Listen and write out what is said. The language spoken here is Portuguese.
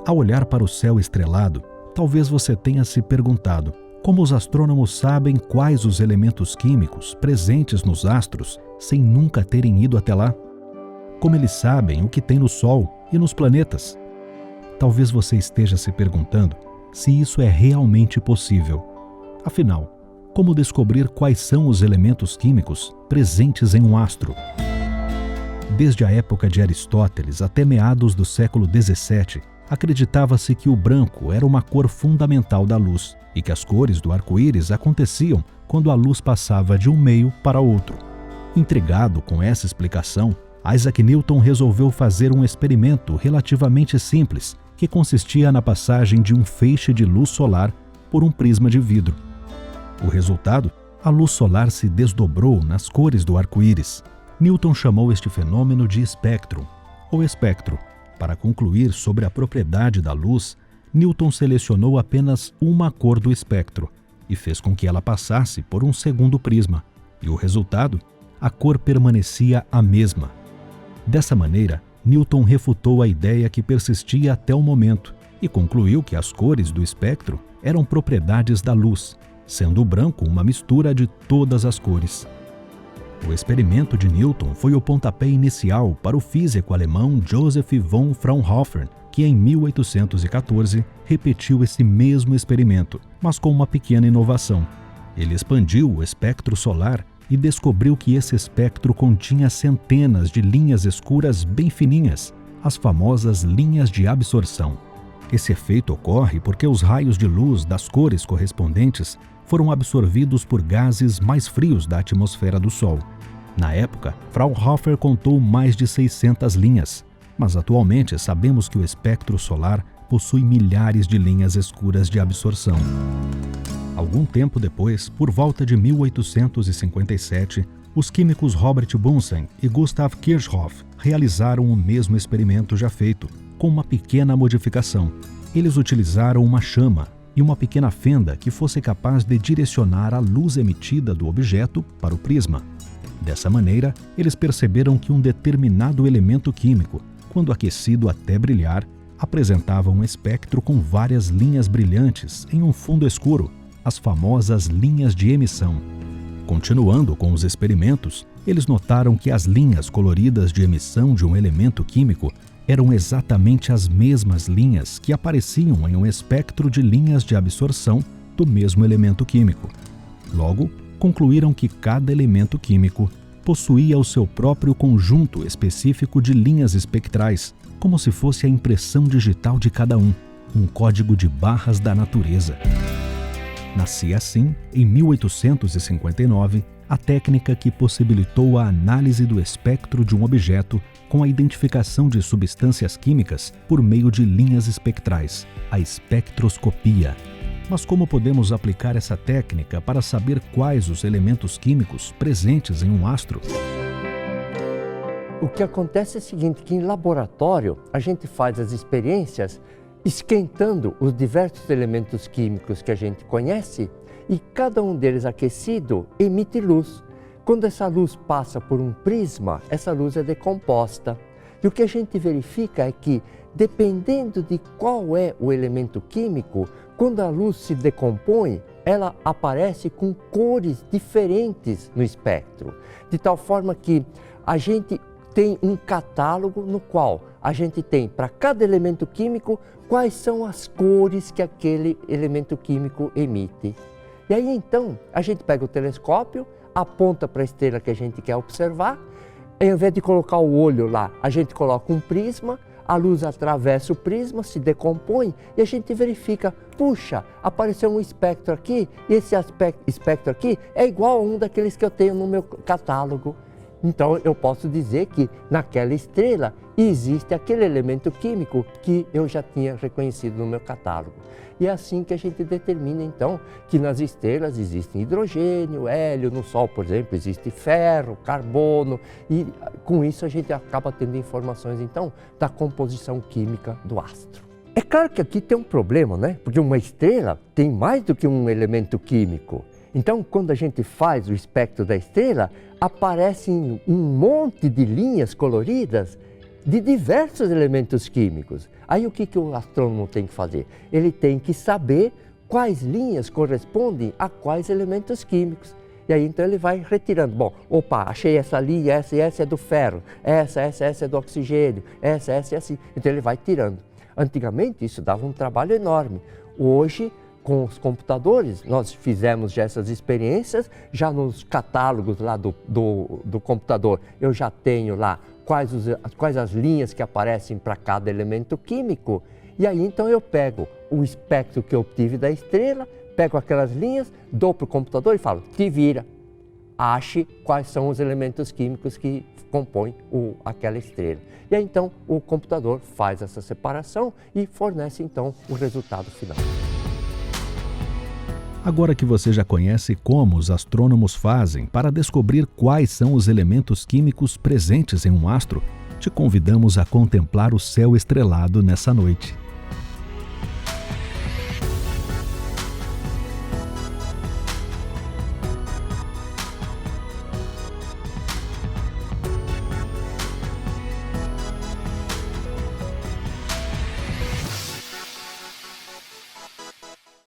Ao olhar para o céu estrelado, talvez você tenha se perguntado como os astrônomos sabem quais os elementos químicos presentes nos astros sem nunca terem ido até lá? Como eles sabem o que tem no Sol e nos planetas? Talvez você esteja se perguntando se isso é realmente possível. Afinal, como descobrir quais são os elementos químicos presentes em um astro? Desde a época de Aristóteles até meados do século XVII, acreditava-se que o branco era uma cor fundamental da luz e que as cores do arco-íris aconteciam quando a luz passava de um meio para outro. Intrigado com essa explicação, Isaac Newton resolveu fazer um experimento relativamente simples que consistia na passagem de um feixe de luz solar por um prisma de vidro. O resultado? A luz solar se desdobrou nas cores do arco-íris. Newton chamou este fenômeno de espectro, ou espectro. Para concluir sobre a propriedade da luz, Newton selecionou apenas uma cor do espectro e fez com que ela passasse por um segundo prisma. E o resultado? A cor permanecia a mesma. Dessa maneira, Newton refutou a ideia que persistia até o momento e concluiu que as cores do espectro eram propriedades da luz, sendo o branco uma mistura de todas as cores. O experimento de Newton foi o pontapé inicial para o físico alemão Joseph von Fraunhofer, que em 1814 repetiu esse mesmo experimento, mas com uma pequena inovação. Ele expandiu o espectro solar e descobriu que esse espectro continha centenas de linhas escuras bem fininhas, as famosas linhas de absorção. Esse efeito ocorre porque os raios de luz das cores correspondentes foram absorvidos por gases mais frios da atmosfera do Sol. Na época, Fraunhofer contou mais de 600 linhas, mas atualmente sabemos que o espectro solar possui milhares de linhas escuras de absorção. Algum tempo depois, por volta de 1857, os químicos Robert Bunsen e Gustav Kirchhoff realizaram o mesmo experimento já feito, com uma pequena modificação. Eles utilizaram uma chama e uma pequena fenda que fosse capaz de direcionar a luz emitida do objeto para o prisma. Dessa maneira, eles perceberam que um determinado elemento químico, quando aquecido até brilhar, apresentava um espectro com várias linhas brilhantes em um fundo escuro, as famosas linhas de emissão. Continuando com os experimentos, eles notaram que as linhas coloridas de emissão de um elemento químico eram exatamente as mesmas linhas que apareciam em um espectro de linhas de absorção do mesmo elemento químico. Logo, concluíram que cada elemento químico possuía o seu próprio conjunto específico de linhas espectrais, como se fosse a impressão digital de cada um código de barras da natureza. Nascia assim, em 1859, a técnica que possibilitou a análise do espectro de um objeto com a identificação de substâncias químicas por meio de linhas espectrais, a espectroscopia. Mas como podemos aplicar essa técnica para saber quais os elementos químicos presentes em um astro? O que acontece é o seguinte, que em laboratório a gente faz as experiências esquentando os diversos elementos químicos que a gente conhece e cada um deles aquecido emite luz. Quando essa luz passa por um prisma, essa luz é decomposta. E o que a gente verifica é que, dependendo de qual é o elemento químico, quando a luz se decompõe, ela aparece com cores diferentes no espectro. De tal forma que a gente tem um catálogo no qual a gente tem para cada elemento químico quais são as cores que aquele elemento químico emite. E aí então a gente pega o telescópio, aponta para a estrela que a gente quer observar, e ao invés de colocar o olho lá, a gente coloca um prisma, a luz atravessa o prisma, se decompõe e a gente verifica, puxa, apareceu um espectro aqui e esse espectro aqui é igual a um daqueles que eu tenho no meu catálogo. Então eu posso dizer que naquela estrela existe aquele elemento químico que eu já tinha reconhecido no meu catálogo. E é assim que a gente determina então que nas estrelas existem hidrogênio, hélio, no Sol, por exemplo, existe ferro, carbono e com isso a gente acaba tendo informações então da composição química do astro. É claro que aqui tem um problema, né? Porque uma estrela tem mais do que um elemento químico. Então, quando a gente faz o espectro da estrela, aparecem um monte de linhas coloridas de diversos elementos químicos. Aí o que o astrônomo tem que fazer? Ele tem que saber quais linhas correspondem a quais elementos químicos. E aí então ele vai retirando. Bom, opa, achei essa ali, essa é do ferro, essa é do oxigênio, essa é assim. Então ele vai tirando. Antigamente isso dava um trabalho enorme. Hoje, com os computadores, nós fizemos já essas experiências, já nos catálogos lá do computador, eu já tenho lá quais as linhas que aparecem para cada elemento químico. E aí então eu pego o espectro que eu obtive da estrela, pego aquelas linhas, dou para o computador e falo, te vira, ache quais são os elementos químicos que compõem aquela estrela. E aí então o computador faz essa separação e fornece então o resultado final. Agora que você já conhece como os astrônomos fazem para descobrir quais são os elementos químicos presentes em um astro, te convidamos a contemplar o céu estrelado nessa noite.